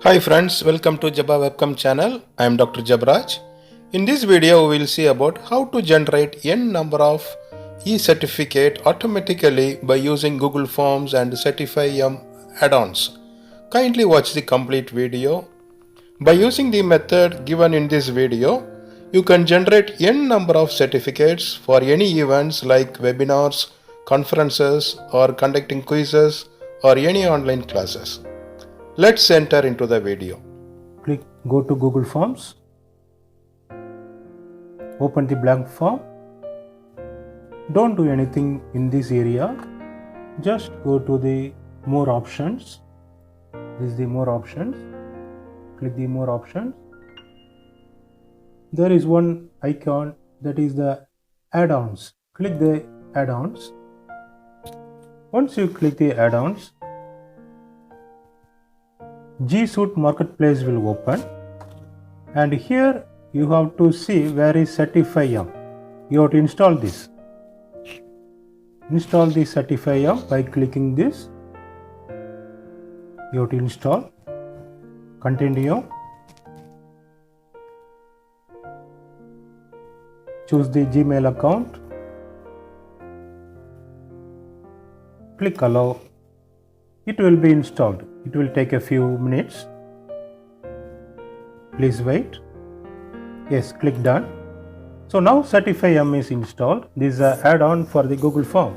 Hi friends, welcome to Jabba Webcam channel. I am Dr. Jabraj. In this video, we will see about how to generate n number of e-certificate automatically by using Google Forms and Certify.m add-ons. Kindly watch the complete video. By using the method given in this video, you can generate n number of certificates for any events like webinars, conferences, or conducting quizzes or any online classes. Let's enter into the video. Go to Google Forms, open the blank form. Don't do anything in this area, just go to the more options. This is the more options. Click the more options. There is one icon that is the add-ons. Click the add-ons. Once you click the add-ons, G Suite Marketplace will open, and here you have to see where is Certify.m. You have to install this. Install the Certify.m by clicking this. You have to install. Continue. Choose the Gmail account. Click allow. It will be installed. It will take a few minutes. Please wait. Yes, click done. So now Certify.m is installed. This is an add-on for the Google Form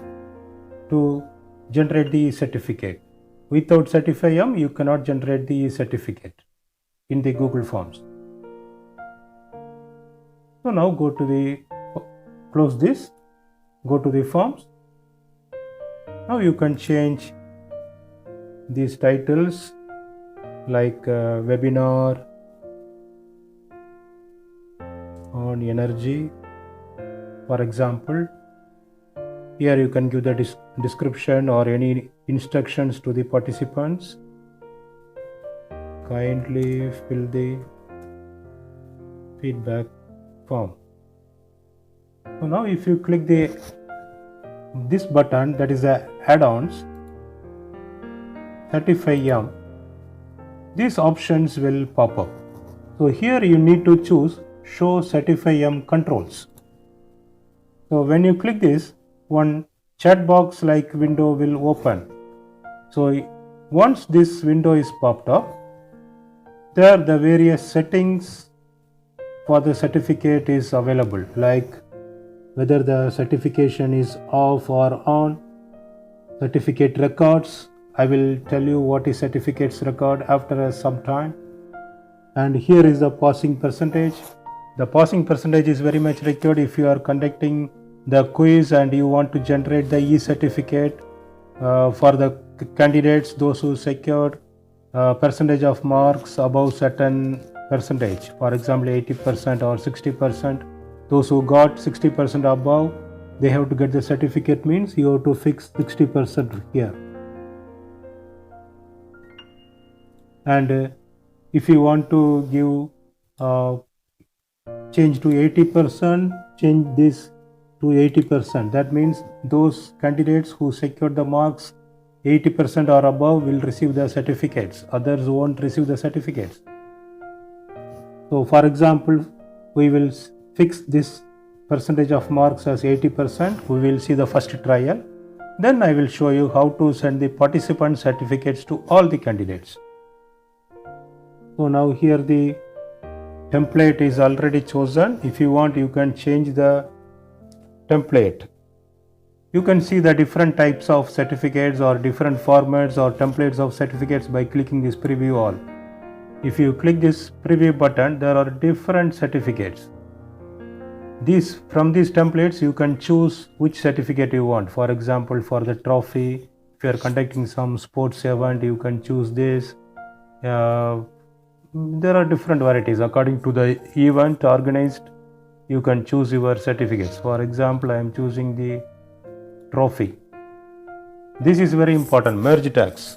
to generate the certificate. Without Certify.m, you cannot generate the certificate in the Google Forms. So now go to the, close this, go to the forms. Now you can change these titles like webinar on energy, for example. Here you can give the description or any instructions to the participants. Kindly fill the feedback form. So now if you click this button, that is the add-ons, Certify.m, these options will pop up. So here you need to choose show Certify.m controls. So when you click this, one chat box like window will open. So once this window is popped up, there the various settings for the certificate is available, like whether the certification is off or on, certificate records. I will tell you what is certificates record after some time. And here is the passing percentage. The passing percentage is very much required if you are conducting the quiz and you want to generate the e-certificate for the candidates, those who secured percentage of marks above certain percentage, for example 80% or 60%. Those who got 60% above, they have to get the certificate, means you have to fix 60% here. And if you want to give change to 80%, change this to 80%. That means those candidates who secured the marks 80% or above will receive the certificates, others won't receive the certificates. So for example, we will fix this percentage of marks as 80%. We will see the first trial. Then I will show you how to send the participant certificates to all the candidates. So now here the template is already chosen. If you want, you can change the template. You can see the different types of certificates or different formats or templates of certificates by clicking this preview all. If you click this preview button, there are different certificates. From these templates, you can choose which certificate you want. For example, for the trophy, if you are conducting some sports event, you can choose this. There are different varieties according to the event organized. You can choose your certificates. For example, I am choosing the trophy. This is very important. Merge tags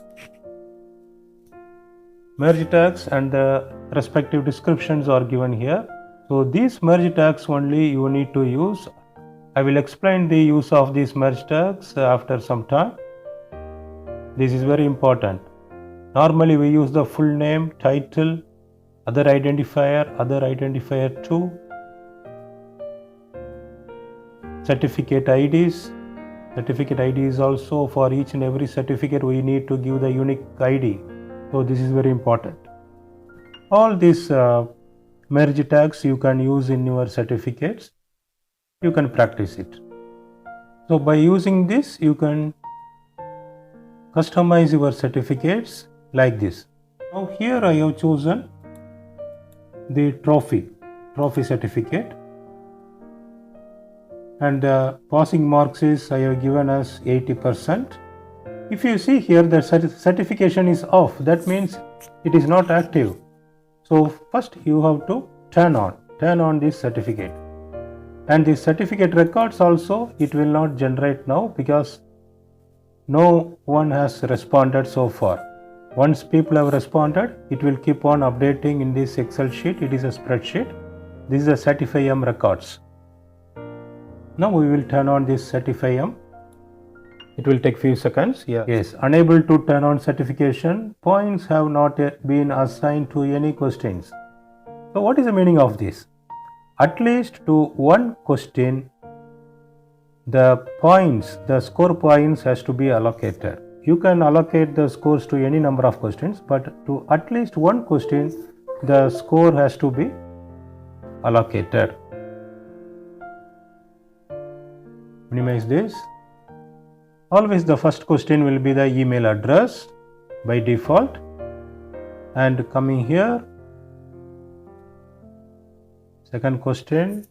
and the respective descriptions are given here. So these merge tags only you need to use. I will explain the use of these merge tags after some time. This is very important. Normally we use the full name, title, other identifier 2, certificate IDs. Certificate ID is also for each and every certificate we need to give the unique ID. So this is very important. All these merge tags you can use in your certificates. You can practice it. So by using this you can customize your certificates like this. Now here I have chosen the trophy certificate, and the passing marks is I have given as 80%. If you see here the certification is off, that means it is not active. So first you have to turn on this certificate, and the certificate records also it will not generate now because no one has responded so far. Once people have responded, it will keep on updating in this Excel sheet. It is a spreadsheet. This is a Certify-M records. Now we will turn on this Certify-M. It will take few seconds. Yes, unable to turn on certification. Points have not yet been assigned to any questions. So what is the meaning of this? At least to one question, the score points has to be allocated. You can allocate the scores to any number of questions, but to at least one question, the score has to be allocated. Minimize this. Always the first question will be the email address by default, and coming here, second question,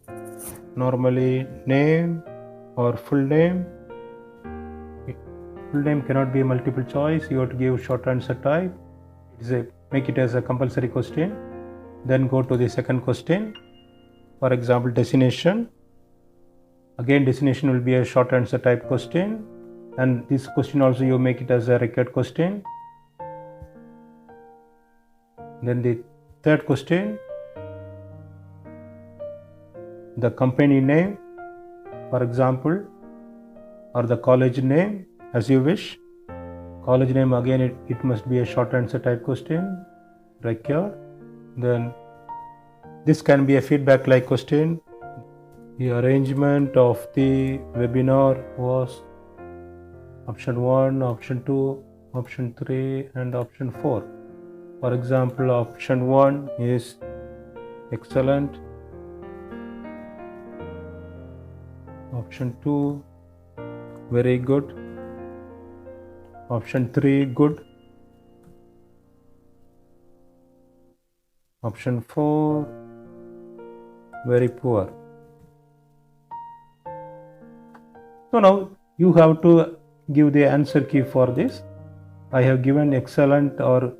normally name or full name. Full name cannot be multiple choice. You have to give short answer type. Make it as a compulsory question. Then go to the second question. For example, destination. Again, destination will be a short answer type question, and this question also you make it as a required question. Then the third question, the company name, for example, or the college name, as you wish. College name, again it must be a short answer type question, required. Then this can be a feedback like question. The arrangement of the webinar was option 1, option 2, option 3 and option 4. For example, option 1 is excellent, option 2 very good, option 3 good, option 4 very poor. So now you have to give the answer key for this. I have given excellent or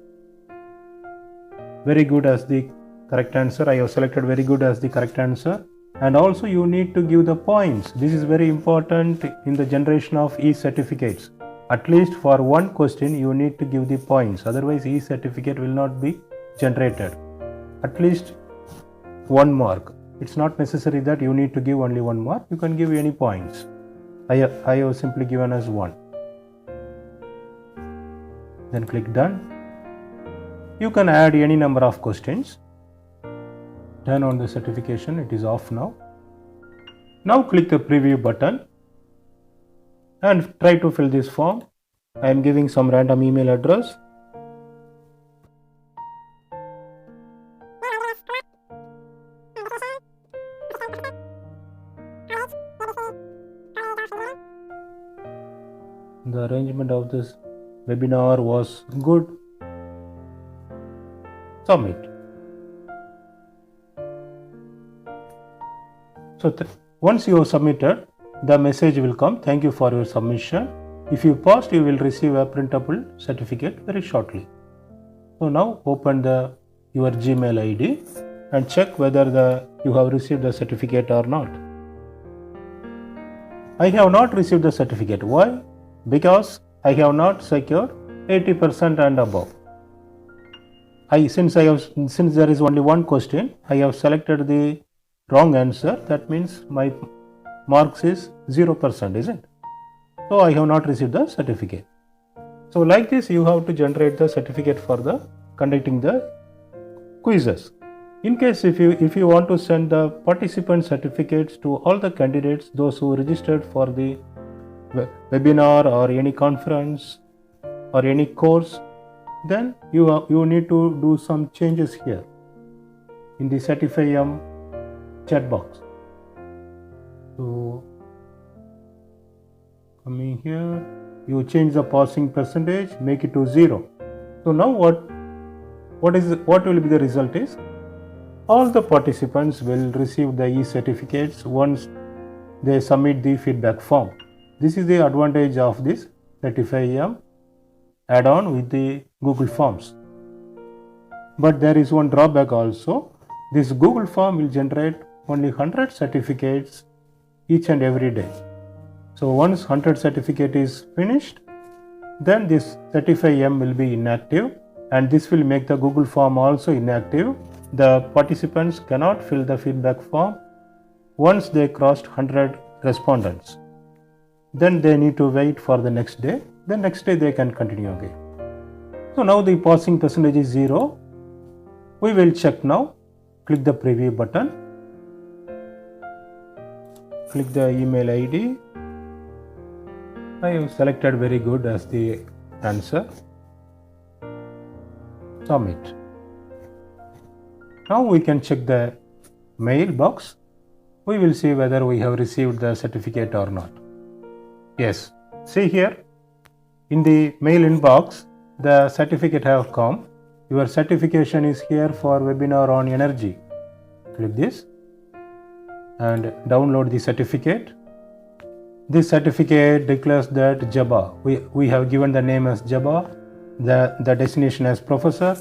very good as the correct answer. I have selected very good as the correct answer, and also you need to give the points. This is very important in the generation of e-certificates. At least for one question you need to give the points, otherwise e-certificate will not be generated. At least 1 mark. It's not necessary that you need to give only 1 mark. You can give any points. I have simply given as 1. Then click done. You can add any number of questions. Turn on the certification. It is off now. Now click the preview button and try to fill this form. I am giving some random email address. The arrangement of this webinar was good. Submit. So once you have submitted, the message will come, thank you for your submission. If you passed, you will receive a printable certificate very shortly. So now open your Gmail ID and check whether you have received the certificate or not. I have not received the certificate. Why? Because I have not secured 80% and above. Since there is only one question, I have selected the wrong answer. That means my marks is 0%, isn't it? So I have not received the certificate. So like this, you have to generate the certificate for the conducting the quizzes. In case if you want to send the participant certificates to all the candidates, those who registered for the webinar or any conference or any course, then you need to do some changes here in the Certify-M chat box. So coming here, you change the passing percentage, make it to 0. So now what will be the result is, all the participants will receive the e-certificates once they submit the feedback form. This is the advantage of this Certify-M add-on with the Google Forms. But there is one drawback also. This Google form will generate only 100 certificates each and every day. So once 100 certificate is finished, then this Certify-M will be inactive, and this will make the Google form also inactive. The participants cannot fill the feedback form once they crossed 100 respondents. Then they need to wait for the next day. The next day they can continue again. So now the passing percentage is 0. We will check now. Click the preview button. Click the email ID. I have selected very good as the answer. Submit. Now we can check the mailbox. We will see whether we have received the certificate or not. Yes, see here in the mail inbox, the certificate have come. Your certification is here for webinar on energy. Click this and download the certificate. This certificate declares that Jabba, we have given the name as Jabba, the destination as professor,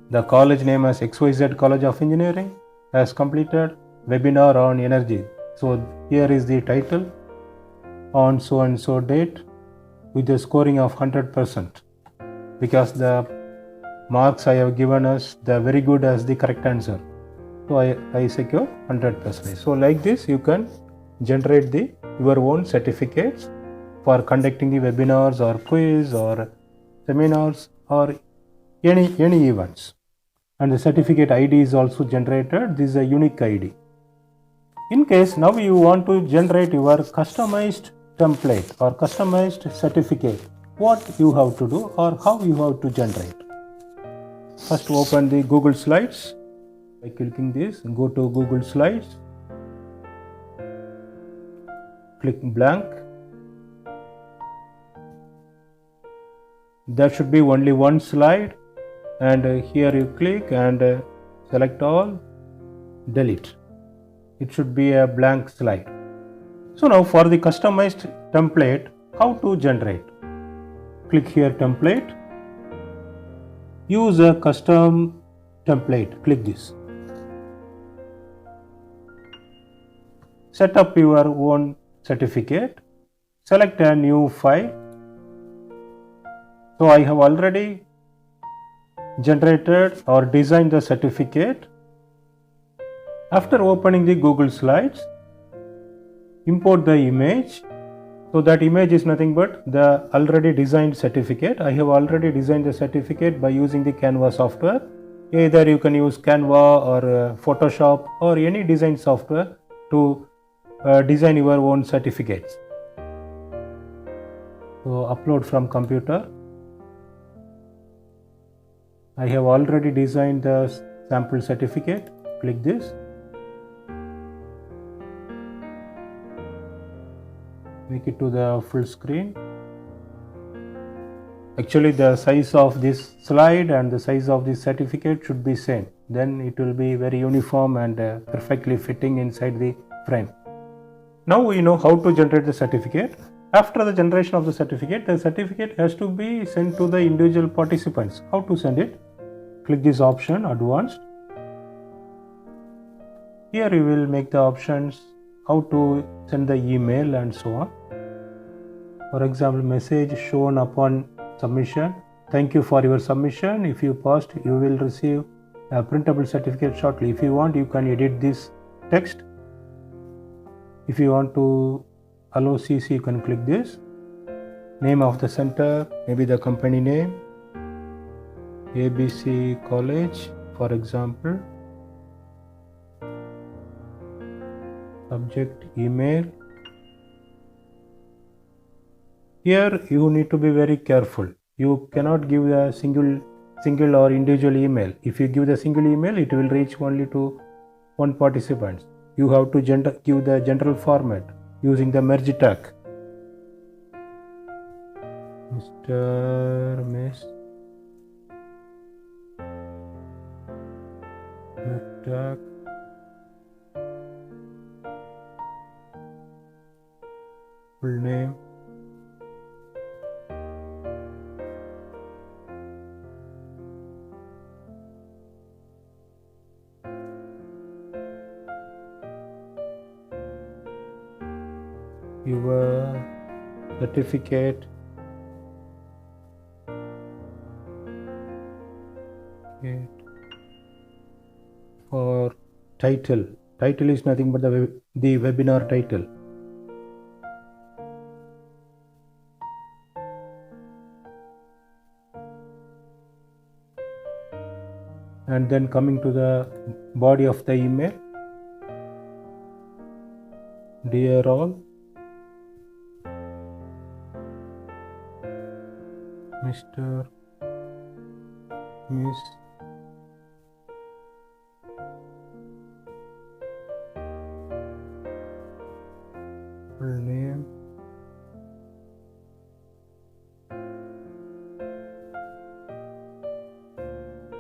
the college name as XYZ College of Engineering, has completed webinar on energy. So here is the title, on so and so date, with a scoring of 100%, because the marks I have given us the very good as the correct answer. So I secure 100%. So like this you can generate your own certificates for conducting the webinars or quiz or seminars or any events. And the certificate ID is also generated. This is a unique ID. In case now you want to generate your customized template or customized certificate, what you have to do or how you have to generate. First open the Google Slides by clicking this, go to Google Slides, click blank. There should be only one slide, and here you click and select all, delete. It should be a blank slide. So now for the customized template, how to generate? Click here template, use a custom template, click this. Set up your own certificate, select a new file. So I have already generated or designed the certificate. After opening the Google Slides, import the image. So that image is nothing but the already designed certificate. I have already designed the certificate by using the Canva software. Either you can use Canva or Photoshop or any design software to design your own certificates. So upload from computer. I have already designed the sample certificate. Click this. Make it to the full screen. Actually the size of this slide and the size of this certificate should be same. Then it will be very uniform and perfectly fitting inside the frame. Now we know how to generate the certificate. After the generation of the certificate has to be sent to the individual participants. How to send it? Click this option, advanced. Here you will make the options how to send the email and so on. For example, message shown upon submission. Thank you for your submission. If you passed, you will receive a printable certificate shortly. If you want, you can edit this text. If you want to allow CC, you can click this. name of the center, maybe the company name, ABC College, for example, subject email. Here you need to be very careful. You cannot give a single or individual email. If you give the single email, it will reach only to one participant. You have to give the general format using the merge tag. Mr. Miss tag, full name, your certificate, or title. Title is nothing but the webinar title. And then coming to the body of the email, dear all, Mr. Miss full name,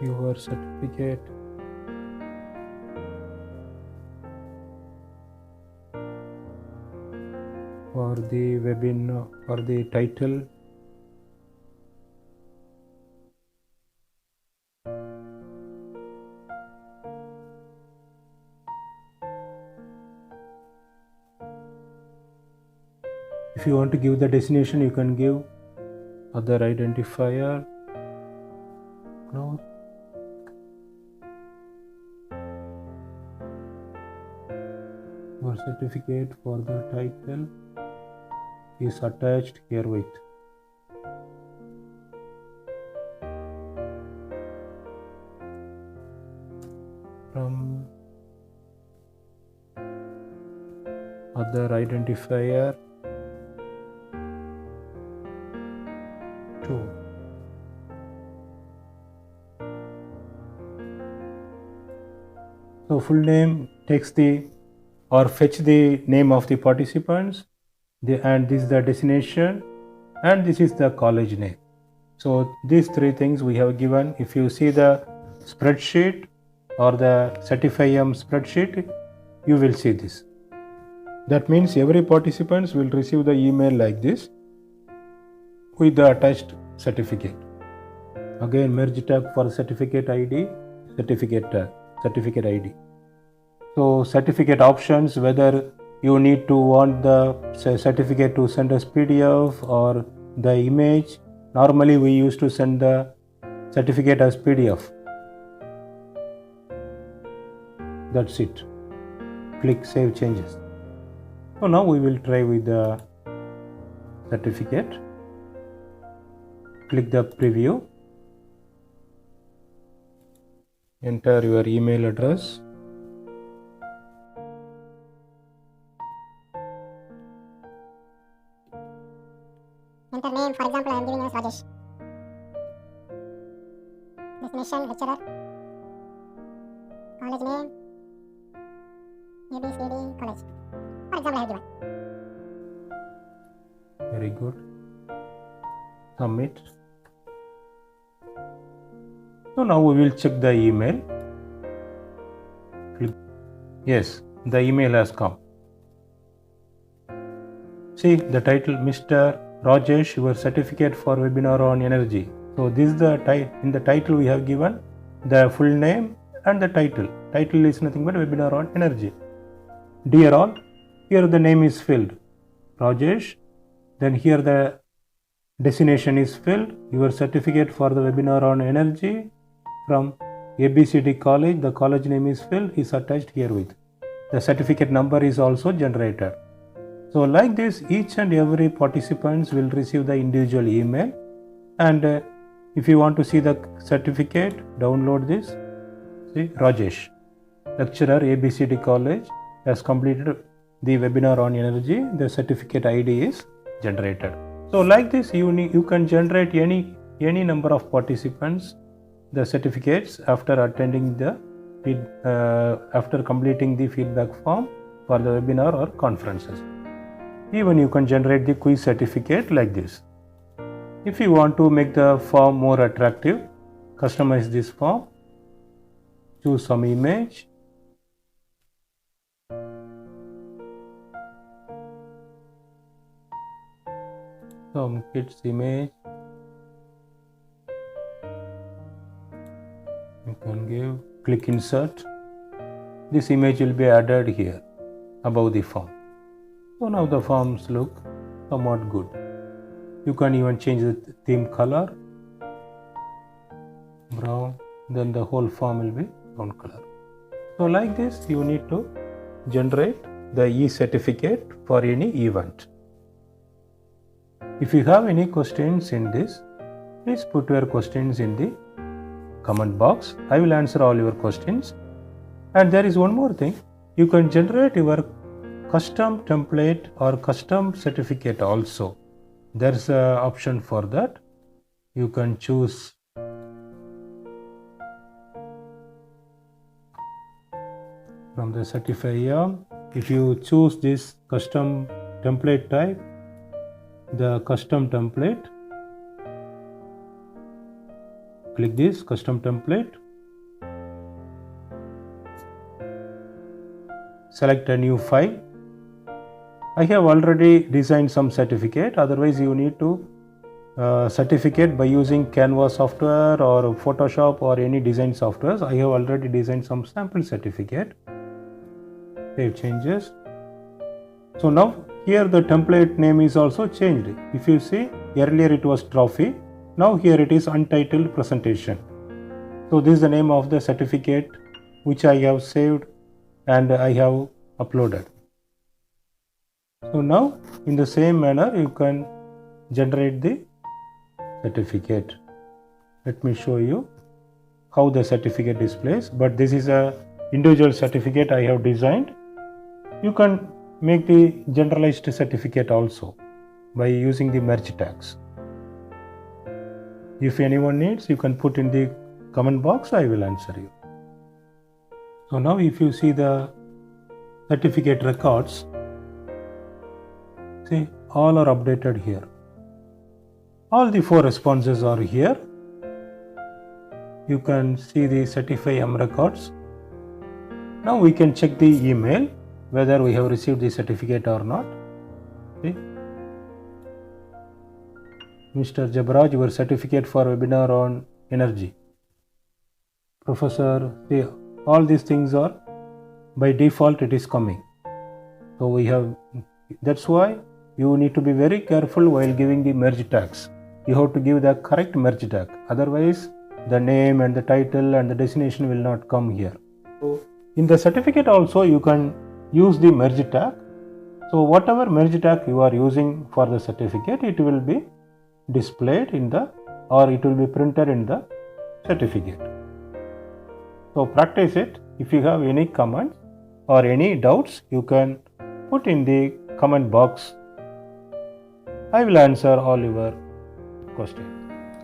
your certificate, for the webinar, for the title, if you want to give the destination, you can give other identifier, close. Your certificate for the title is attached herewith. From other identifier to so full name takes the or fetch the name of the participants, and this is the destination, and this is the college name. So these three things we have given. If you see the spreadsheet or the Certify-M spreadsheet, you will see this. That means every participant will receive the email like this with the attached certificate. Again, merge tag for certificate ID, certificate tag, certificate ID. So certificate options, whether you need to want the certificate to send as PDF or the image. Normally we used to send the certificate as PDF. That's it. Click Save Changes. So now we will try with the certificate. Click the preview. Enter your email address. Enter name, for example, I am giving as Rajesh. Destination, lecturer. College name, ABCD College. For example, I have given. Very good. Submit. So now we will check the email. Click. Yes, the email has come. See the title, Mr. Rajesh, your certificate for webinar on energy. So this is the in the title we have given the full name and the title. Title is nothing but webinar on energy. Dear all, here the name is filled, Rajesh. Then here the destination is filled, your certificate for the webinar on energy from ABCD College. The college name is filled, is attached herewith. The certificate number is also generated. So like this, each and every participants will receive the individual email, and if you want to see the certificate, download this. See, Rajesh, lecturer, ABCD College, has completed the webinar on energy. The certificate ID is generated. So like this, you can generate any number of participants the certificates after attending the after completing the feedback form for the webinar or conferences. Even you can generate the quiz certificate like this. If you want to make the form more attractive, customize this form, choose some image, some kids image, you can give, click insert. This image will be added here above the form. So now the forms look somewhat good. You can even change the theme color, brown, then the whole form will be brown color. So like this, you need to generate the e-certificate for any event. If you have any questions in this, please put your questions in the comment box. I will answer all your questions. And there is one more thing, you can generate your custom template or custom certificate also. There's an option for that. You can choose from the Certify. If you choose this custom template type, the custom template, click this custom template, select a new file. I have already designed some certificate, otherwise you need to certificate by using Canva software or Photoshop or any design softwares. I have already designed some sample certificate. Save changes. So now here the template name is also changed. If you see, earlier it was trophy, now here it is untitled presentation. So this is the name of the certificate which I have saved and I have uploaded. So now in the same manner you can generate the certificate. Let me show you how the certificate displays, but this is a individual certificate I have designed. You can make the generalized certificate also by using the merge tags. If anyone needs, you can put in the comment box, I will answer you. So now if you see the certificate records, see, all are updated here. All the 4 responses are here. You can see the Certify M records. Now we can check the email whether we have received the certificate or not. See? Mr. Jabraj, your certificate for webinar on energy. Professor, see, all these things are by default it is coming. So we have, that's why you need to be very careful while giving the merge tags. You have to give the correct merge tag, otherwise the name and the title and the destination will not come here. So in the certificate also you can use the merge tag. So whatever merge tag you are using for the certificate, it will be displayed in the, or it will be printed in the certificate. So practice it. If you have any comments or any doubts, you can put in the comment box. I will answer all your questions.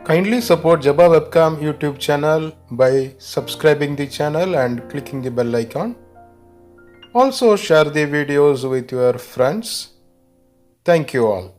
Kindly support Jabba Webcam YouTube channel by subscribing the channel and clicking the bell icon. Also share the videos with your friends. Thank you all.